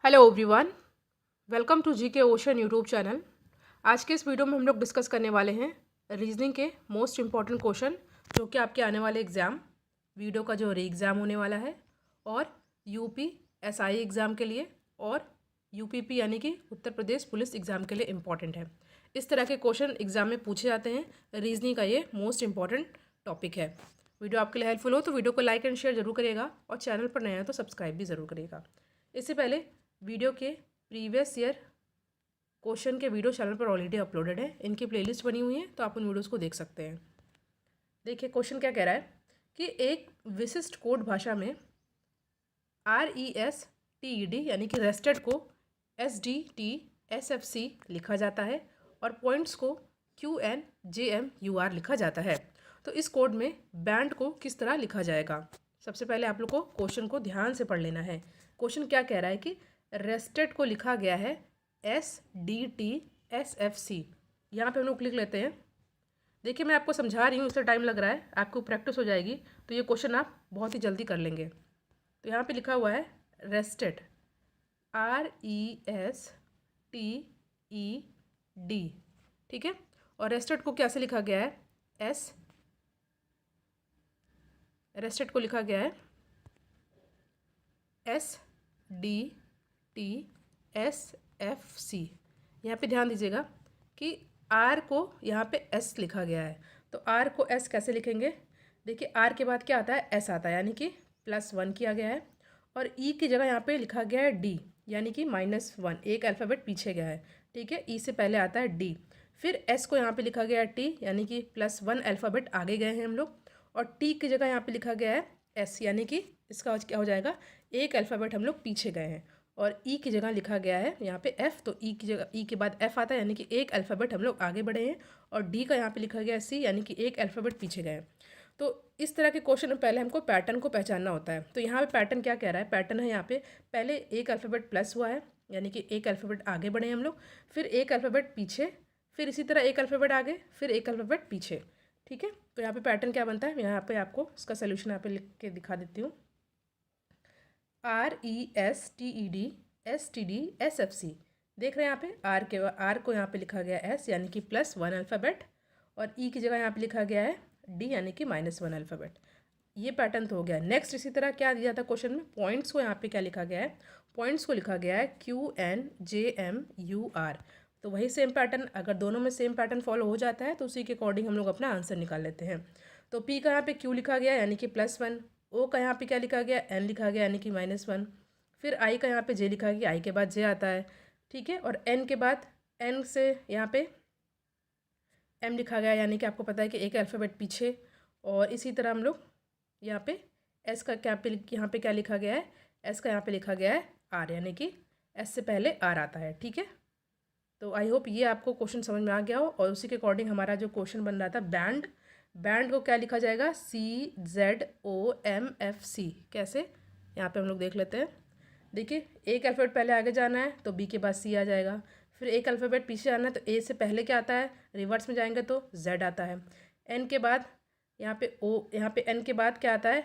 Hello everyone, welcome to जी के ocean YouTube channel. आज के इस वीडियो में हम लोग डिस्कस करने वाले हैं रीजनिंग के मोस्ट इम्पॉर्टेंट क्वेश्चन जो कि आपके आने वाले एग्ज़ाम वीडियो का जो री एग्ज़ाम होने वाला है और यूपी एसआई एग्ज़ाम के लिए और यूपीपी यानी कि उत्तर प्रदेश पुलिस एग्ज़ाम के लिए इम्पॉर्टेंट है। इस तरह के क्वेश्चन एग्ज़ाम में पूछे जाते हैं। रीजनिंग का ये मोस्ट इम्पॉर्टेंट टॉपिक है। वीडियो आपके लिए हेल्पफुल हो तो वीडियो को लाइक एंड शेयर जरूर करिएगा और चैनल पर नया है तो सब्सक्राइब भी ज़रूर करिएगा। इससे पहले वीडियो के प्रीवियस ईयर क्वेश्चन के वीडियो चैनल पर ऑलरेडी अपलोडेड है, इनकी प्लेलिस्ट बनी हुई है तो आप उन वीडियोस को देख सकते हैं। देखिए क्वेश्चन क्या कह रहा है कि एक विशिष्ट कोड भाषा में RESTED यानी कि रेस्टेड को SDTSFC लिखा जाता है और पॉइंट्स को QNJMUR लिखा जाता है। तो इस कोड में बैंड को किस तरह लिखा जाएगा? सबसे पहले आप लोग को क्वेश्चन को ध्यान से पढ़ लेना है। क्वेश्चन क्या कह रहा है कि रेस्टेड को लिखा गया है SDTSFC। यहाँ पे हम लोग लिख लेते हैं। देखिए मैं आपको समझा रही हूँ, इससे टाइम लग रहा है, आपको प्रैक्टिस हो जाएगी तो ये क्वेश्चन आप बहुत ही जल्दी कर लेंगे। तो यहाँ पे लिखा हुआ है रेस्टेड RESTED, ठीक है। और रेस्टेड को कैसे लिखा गया है? रेस्टेड को लिखा गया है SDTSFC। यहाँ पे ध्यान दीजिएगा कि R को यहाँ पे S लिखा गया है, तो R को S कैसे लिखेंगे? देखिए R के बाद क्या आता है? S आता है, यानी कि +1 किया गया है और E की जगह यहाँ पे लिखा गया है D यानी कि -1, एक अल्फ़ाबेट पीछे गया है, ठीक है। E से पहले आता है D, फिर S को यहाँ पे लिखा गया है T यानी कि +1 अल्फ़ाबेट आगे गए हैं हम लोग, और T की जगह यहाँ पे लिखा गया है S यानी कि इसका क्या हो जाएगा? एक अल्फ़ाबेट हम लोग पीछे गए हैं। और E की जगह लिखा गया है यहाँ पे F, तो E की जगह E के बाद F आता है यानी कि एक अल्फ़ाबेट हम लोग आगे बढ़े हैं, और D का यहाँ पे लिखा गया है C यानी कि एक अल्फ़ाबेट पीछे गए हैं। तो इस तरह के क्वेश्चन में पहले हमको पैटर्न को पहचानना होता है। तो यहाँ पे पैटर्न क्या कह रहा है? पैटर्न है यहाँ पे पहले एक अल्फ़ाबेट प्लस हुआ है यानी कि एक अल्फ़ाबेट आगे बढ़े हम लोग, फिर एक अल्फ़ाबेट पीछे, फिर इसी तरह एक अल्फ़ाबेट आगे, फिर एक अल्फ़ाबेट पीछे, ठीक है। तो यहाँ पे पैटर्न क्या बनता है? यहाँ पे आपको इसका सोल्यूशन यहाँ पे लिख के दिखा देती हूँ। RESTED SFC, देख रहे हैं यहाँ पे R को यहाँ पे लिखा गया S यानी कि +1 अल्फ़ाबेट, और E की जगह यहाँ पे लिखा गया है D यानी कि -1 अल्फ़ाबेट। ये पैटर्न तो हो गया। नेक्स्ट इसी तरह क्या दिया था क्वेश्चन में? पॉइंट्स को यहाँ पे क्या लिखा गया है? पॉइंट्स को लिखा गया है QNJMUR। तो वही सेम पैटर्न, अगर दोनों में सेम पैटर्न फॉलो हो जाता है तो उसी के अकॉर्डिंग हम लोग अपना आंसर निकाल लेते हैं। तो P का यहाँ पे Q लिखा गया यानी कि +1, O का यहाँ पे क्या लिखा गया? N लिखा गया यानी कि -1, फिर I का यहाँ पे J लिखा गया, I के बाद J आता है, ठीक है। और N के बाद N से यहाँ पे M लिखा गया यानी कि आपको पता है कि एक अल्फ़ाबेट पीछे, और इसी तरह हम लोग यहाँ पे S का क्या पे यहाँ पे क्या लिखा गया है? S का यहाँ पे लिखा गया है R यानी कि S से पहले R आता है, ठीक है। तो आई होप ये आपको क्वेश्चन समझ में आ गया हो, और उसी के अकॉर्डिंग हमारा जो क्वेश्चन बन रहा था बैंड को क्या लिखा जाएगा? CZOMFC। कैसे? यहाँ पे हम लोग देख लेते हैं। देखिए एक अल्फ़ाबेट पहले आगे जाना है तो B के बाद C आ जाएगा, फिर एक अल्फ़ाबेट पीछे आना है तो A से पहले क्या आता है? रिवर्स में जाएंगे तो Z आता है। N के बाद यहाँ पे O, यहाँ पे N के बाद क्या आता है?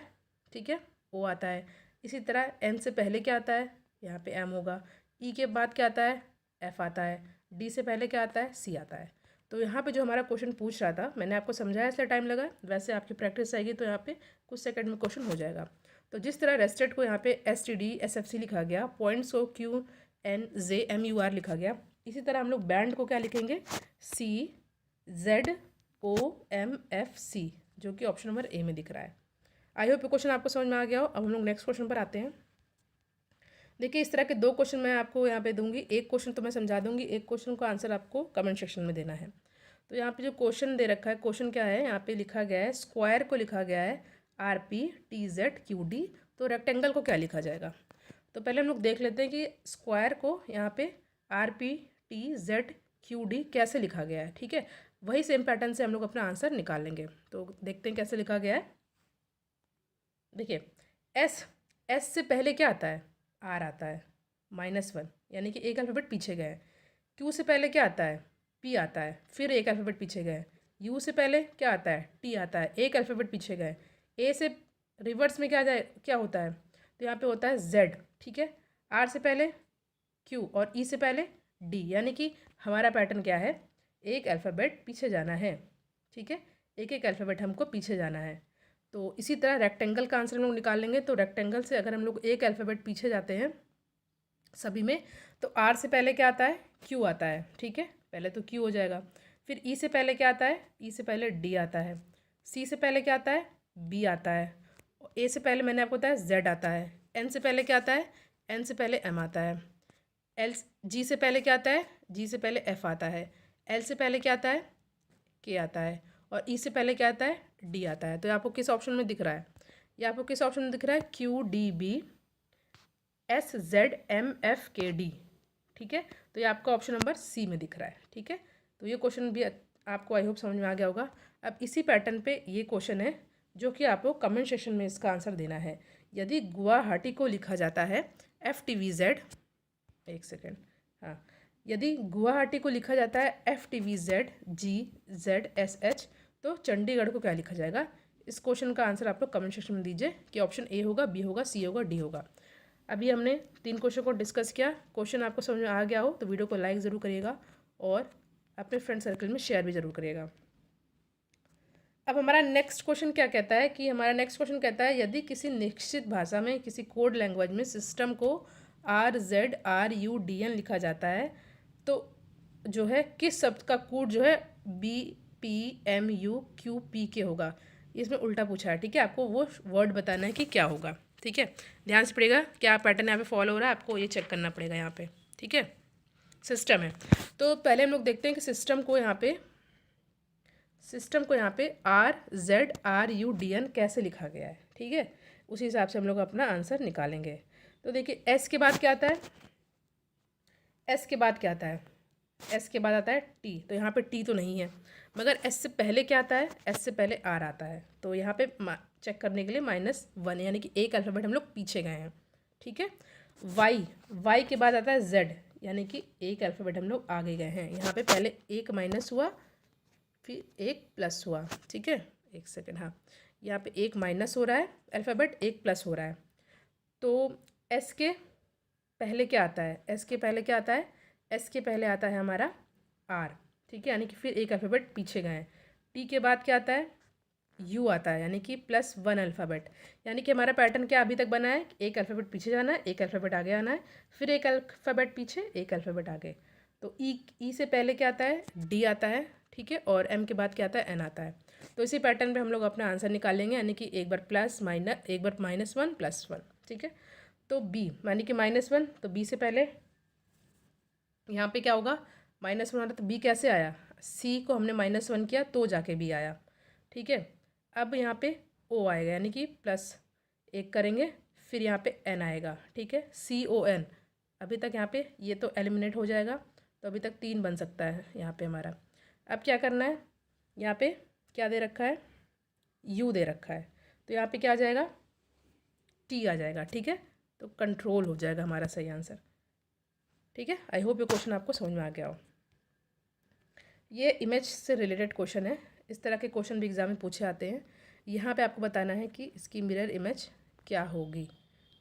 ठीक है, O आता है। इसी तरह N से पहले क्या आता है? यहाँ पे M होगा। E के बाद क्या आता है? F आता है। D से पहले क्या आता है? C आता है। तो यहाँ पे जो हमारा क्वेश्चन पूछ रहा था, मैंने आपको समझाया इसलिए टाइम लगा, वैसे आपकी प्रैक्टिस आएगी तो यहाँ पे कुछ सेकंड में क्वेश्चन हो जाएगा। तो जिस तरह रेस्टेड को यहाँ पे STDSFC लिखा गया, पॉइंट्स को QNJMUR लिखा गया, इसी तरह हम लोग बैंड को क्या लिखेंगे? CZOMFC, जो कि ऑप्शन नंबर A में दिख रहा है। आई होप क्वेश्चन आपको समझ में आ गया हो। अब हम लोग नेक्स्ट क्वेश्चन पर आते हैं। देखिए इस तरह के दो क्वेश्चन मैं आपको यहाँ पे दूंगी, एक क्वेश्चन तो मैं समझा दूंगी, एक क्वेश्चन का आंसर आपको कमेंट सेक्शन में देना है। तो यहाँ पे जो क्वेश्चन दे रखा है, क्वेश्चन क्या है? यहाँ पे लिखा गया है स्क्वायर को लिखा गया है RPTZQD, तो रेक्टेंगल को क्या लिखा जाएगा? तो पहले हम लोग देख लेते हैं कि स्क्वायर को यहाँ पे RPTZQD कैसे लिखा गया है, ठीक है। वही सेम पैटर्न से हम लोग अपना आंसर निकाल लेंगे। तो देखते हैं कैसे लिखा गया है। देखिए S से पहले क्या आता है? R आता है, -1 यानी कि एक अल्फ़ाबेट पीछे गए। Q से पहले क्या आता है? P आता है, फिर एक अल्फ़ाबेट पीछे गए। U से पहले क्या आता है? T आता है, एक अल्फ़ाबेट पीछे गए। A से रिवर्स में क्या होता है? तो यहाँ पे होता है Z, ठीक है। R से पहले Q और E से पहले D, यानी कि हमारा पैटर्न क्या है, एक अल्फ़ाबेट पीछे जाना है। ठीक है, एक एक अल्फ़ाबेट हमको पीछे जाना है। तो इसी तरह रेक्टेंगल का आंसर हम लोग निकाल लेंगे। तो रेक्टेंगल से अगर हम लोग एक अल्फ़ाबेट पीछे जाते हैं सभी में, तो R से पहले क्या आता है, Q आता है। ठीक है, पहले तो Q हो जाएगा। फिर E से पहले क्या आता है, E से पहले D आता है। C से पहले क्या आता है, B आता है। A से पहले मैंने आपको बताया Z आता है। N से पहले क्या आता है, N से पहले M आता है। G से पहले क्या आता है, G से पहले F आता है। L से पहले क्या आता है, K आता है। और E से पहले क्या आता है, D आता है। तो ये आपको किस ऑप्शन में दिख रहा है, ये आपको किस ऑप्शन में दिख रहा है, QDB SZMFKD। ठीक है, तो ये आपका ऑप्शन नंबर C में दिख रहा है। ठीक है, तो ये क्वेश्चन भी आपको आई होप समझ में आ गया होगा। अब इसी पैटर्न पे ये क्वेश्चन है जो कि आपको कमेंट सेक्शन में इसका आंसर देना है। यदि गुवाहाटी को लिखा जाता है FTVZ, एक सेकेंड, हाँ, यदि गुवाहाटी को लिखा जाता है FTVZGZSH, तो चंडीगढ़ को क्या लिखा जाएगा। इस क्वेश्चन का आंसर आप लोग कमेंट सेक्शन में दीजिए कि ऑप्शन A होगा, B होगा, C होगा, D होगा। अभी हमने 3 क्वेश्चन को डिस्कस किया। क्वेश्चन आपको समझ में आ गया हो तो वीडियो को लाइक ज़रूर करिएगा और अपने फ्रेंड सर्कल में शेयर भी ज़रूर करिएगा। अब हमारा नेक्स्ट क्वेश्चन क्या कहता है कि हमारा नेक्स्ट क्वेश्चन कहता है यदि किसी निश्चित भाषा में किसी कोड लैंग्वेज में सिस्टम को RZRUDN लिखा जाता है तो जो है किस शब्द का कोड जो है BPMUQPK होगा। इसमें उल्टा पूछा है। ठीक है, आपको वो वर्ड बताना है कि क्या होगा। ठीक है, ध्यान से पड़ेगा, क्या पैटर्न यहाँ पे फॉलो हो रहा है आपको ये चेक करना पड़ेगा यहाँ पे। ठीक है, सिस्टम है तो पहले हम लोग देखते हैं कि सिस्टम को यहाँ पे RZRUDN कैसे लिखा गया है। ठीक है, उसी हिसाब से हम लोग अपना आंसर निकालेंगे। तो देखिए S के बाद क्या आता है, S के बाद क्या आता है, S के बाद आता है T। तो यहाँ पे T तो नहीं है, मगर S से पहले क्या आता है, S से पहले R आता है। तो यहाँ पे चेक करने के लिए -1, यानी कि एक अल्फ़ाबेट हम लोग पीछे गए हैं। ठीक है, Y के बाद आता है Z, यानी कि एक अल्फ़ाबेट हम लोग आगे गए हैं। यहाँ पे पहले एक माइनस हुआ फिर एक प्लस हुआ। ठीक है, एक सेकेंड, हाँ, यहाँ पे एक माइनस हो रहा है अल्फ़ाबेट, एक प्लस हो रहा है। तो S के पहले क्या आता है, S के पहले क्या आता है, S के पहले आता है हमारा R। ठीक है, यानी कि फिर एक अल्फ़ाबेट पीछे गए हैं। T के बाद क्या आता है, U आता है, यानी कि +1 अल्फ़ाबेट। यानी कि हमारा पैटर्न क्या अभी तक बना है, एक अल्फ़ाबेट पीछे जाना है, एक अल्फ़ाबेट आगे आना है, फिर एक अल्फ़ाबेट पीछे, एक अल्फ़ाबेट आगे। तो E से पहले क्या आता है, D आता है। ठीक है, और M के बाद क्या आता है, N आता है। तो इसी पैटर्न पे हम लोग अपना आंसर निकालेंगे, यानी कि एक बार प्लस माइनस, एक बार -1 +1। ठीक है, तो B यानी कि -1, तो B से पहले यहाँ पे क्या होगा, -1 आ रहा तो B कैसे आया, C को हमने -1 किया तो जाके B आया। ठीक है, अब यहाँ पे O आएगा, यानी कि +1 करेंगे, फिर यहाँ पे N आएगा। ठीक है, CON। अभी तक यहाँ पे ये तो एलिमिनेट हो जाएगा, तो अभी तक 3 बन सकता है यहाँ पे हमारा। अब क्या करना है, यहाँ पे क्या दे रखा है, U दे रखा है, तो यहाँ पे क्या आ जाएगा, T आ जाएगा। ठीक है, तो कंट्रोल हो जाएगा हमारा सही आंसर। ठीक है, आई होप ये क्वेश्चन आपको समझ में आ गया हो। ये इमेज से रिलेटेड क्वेश्चन है, इस तरह के क्वेश्चन भी एग्जाम में पूछे आते हैं। यहाँ पे आपको बताना है कि इसकी मिरर इमेज क्या होगी।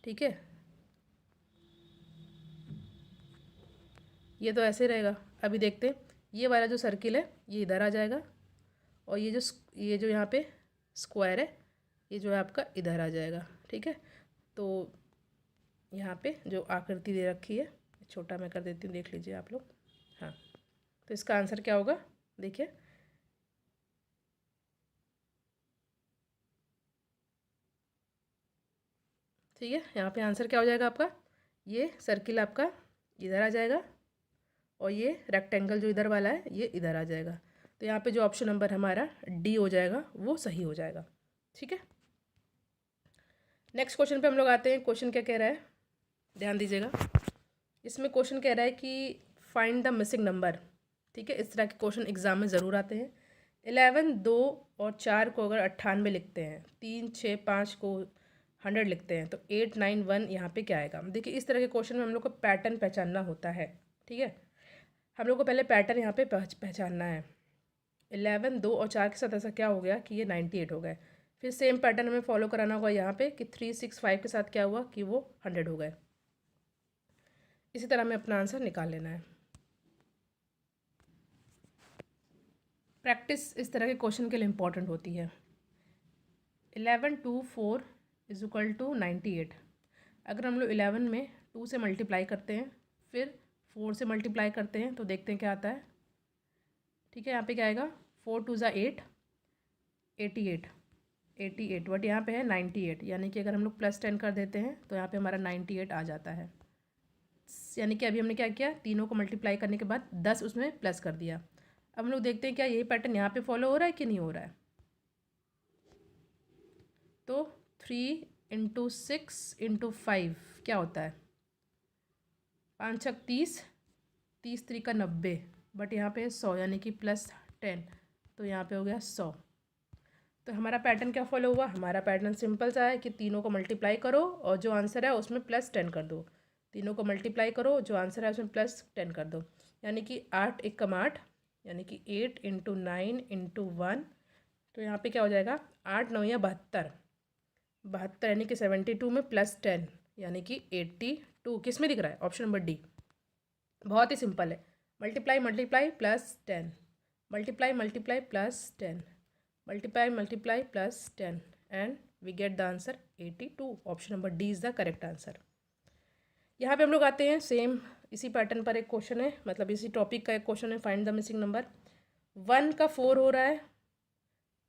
ठीक है, ये तो ऐसे रहेगा। अभी देखते हैं, ये वाला जो सर्किल है ये इधर आ जाएगा और ये जो यहाँ पे स्क्वायर है ये जो है आपका इधर आ जाएगा। ठीक है, तो यहाँ पे जो आकृति दे रखी है, छोटा मैं कर देती हूँ, देख लीजिए आप लोग। हाँ, तो इसका आंसर क्या होगा, देखिए, ठीक है, यहाँ पे आंसर क्या हो जाएगा आपका, ये सर्किल आपका इधर आ जाएगा और ये रेक्टेंगल जो इधर वाला है ये इधर आ जाएगा। तो यहाँ पे जो ऑप्शन नंबर हमारा D हो जाएगा वो सही हो जाएगा। ठीक है, नेक्स्ट क्वेश्चन पे हम लोग आते हैं। क्वेश्चन क्या कह रहा है, ध्यान दीजिएगा। इसमें क्वेश्चन कह रहा है कि फाइंड द मिसिंग नंबर। ठीक है, इस तरह के क्वेश्चन एग्जाम में ज़रूर आते हैं। 11, 2 और 4 को अगर 98 लिखते हैं, 3, 6, 5 को 100 लिखते हैं, तो 8, 9, 1 यहाँ पे क्या आएगा। देखिए, इस तरह के क्वेश्चन में हम लोग को पैटर्न पहचानना होता है। ठीक है, हम लोग को पहले पैटर्न यहाँ पे पहचानना है। 11, 2 और 4 के साथ ऐसा क्या हो गया कि ये 98 हो गए। फिर सेम पैटर्न हमें फॉलो कराना होगा यहाँ पे कि 3, 6, 5 के साथ क्या हुआ कि वो 100 हो गए। इसी तरह हमें अपना आंसर निकाल लेना है। प्रैक्टिस इस तरह के क्वेश्चन के लिए इम्पॉर्टेंट होती है। 11 2 4 इज इक्वल टू 98। अगर हम लोग 11 में 2 से मल्टीप्लाई करते हैं फिर 4 से मल्टीप्लाई करते हैं तो देखते हैं क्या आता है। ठीक है, यहाँ पे क्या आएगा, 4 2 ज़ा 8, 88 बट यहाँ पे है 98, यानी कि अगर हम लोग +10 कर देते हैं तो यहाँ पे हमारा 98 आ जाता है। यानी कि अभी हमने क्या किया, तीनों को मल्टीप्लाई करने के बाद 10 उसमें प्लस कर दिया। अब हम लोग देखते हैं क्या यही पैटर्न यहाँ पे फॉलो हो रहा है कि नहीं हो रहा है। तो 3 × 6 × 5 क्या होता है, 5 छक 30, 30 3 का 90, बट यहाँ पे 100 यानी कि +10, तो यहाँ पे हो गया 100। तो हमारा पैटर्न क्या फॉलो हुआ, हमारा पैटर्न सिंपल सा है कि तीनों को मल्टीप्लाई करो और जो आंसर है उसमें +10 कर दो। तीनों को मल्टीप्लाई करो, जो आंसर है उसमें +10 कर दो, यानी कि 8 × 8 यानी कि 8 × 9 × 1। तो यहाँ पे क्या हो जाएगा, 8 9 या 72, 72 यानी कि 72 में +10 यानी कि 82। किस में दिख रहा है, ऑप्शन नंबर डी। बहुत ही सिंपल है, multiply multiply +10, multiply multiply +10, multiply multiply +10 and we get the answer 82। Option number D is the correct answer. यहाँ पे हम लोग आते हैं, सेम इसी पैटर्न पर एक क्वेश्चन है, मतलब इसी टॉपिक का एक क्वेश्चन है, फाइंड द मिसिंग नंबर। 1 का 4 हो रहा है,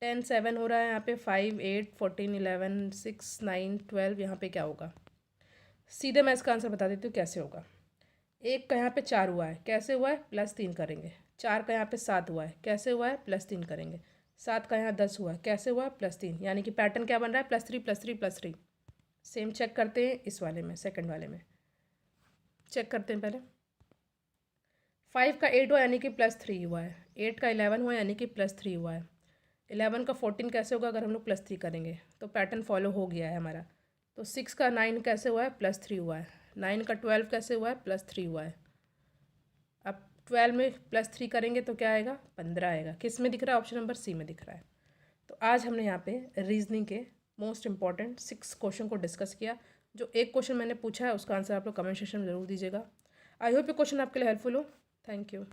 10 7 हो रहा है, यहाँ पे 5 8 14 11 6 9 12, यहाँ पे क्या होगा। सीधे मैं इसका आंसर बता देती हूँ कैसे होगा। एक का यहाँ पे 4 हुआ है, कैसे हुआ है, +3 करेंगे। 4 का यहाँ पे 7 हुआ है, कैसे हुआ है, +3 करेंगे। 7 का यहाँ 10 हुआ है, कैसे हुआ है, +3, यानी कि पैटर्न क्या बन रहा है, +3 +3 +3। सेम चेक करते हैं इस वाले में, सेकंड वाले में चेक करते हैं पहले। 5 का 8 हुआ यानी कि +3 हुआ है, 8 का 11 हुआ यानी कि +3 हुआ है, 11 का 14 कैसे होगा अगर हम लोग +3 करेंगे, तो पैटर्न फॉलो हो गया है हमारा। तो 6 का 9 कैसे हुआ है, +3 हुआ है, 9 का 12 कैसे हुआ है, +3 हुआ है। अब 12 में +3 करेंगे तो क्या आएगा, 15 आएगा। किस में दिख रहा है, ऑप्शन नंबर सी में दिख रहा है। तो आज हमने यहाँ पे रीजनिंग के मोस्ट इंपॉर्टेंट 6 क्वेश्चन को डिस्कस किया। जो एक क्वेश्चन मैंने पूछा है उसका आंसर आप लोग कमेंट सेक्शन में ज़रूर दीजिएगा। आई होप ये क्वेश्चन आपके लिए हेल्पफुल हो। Thank you.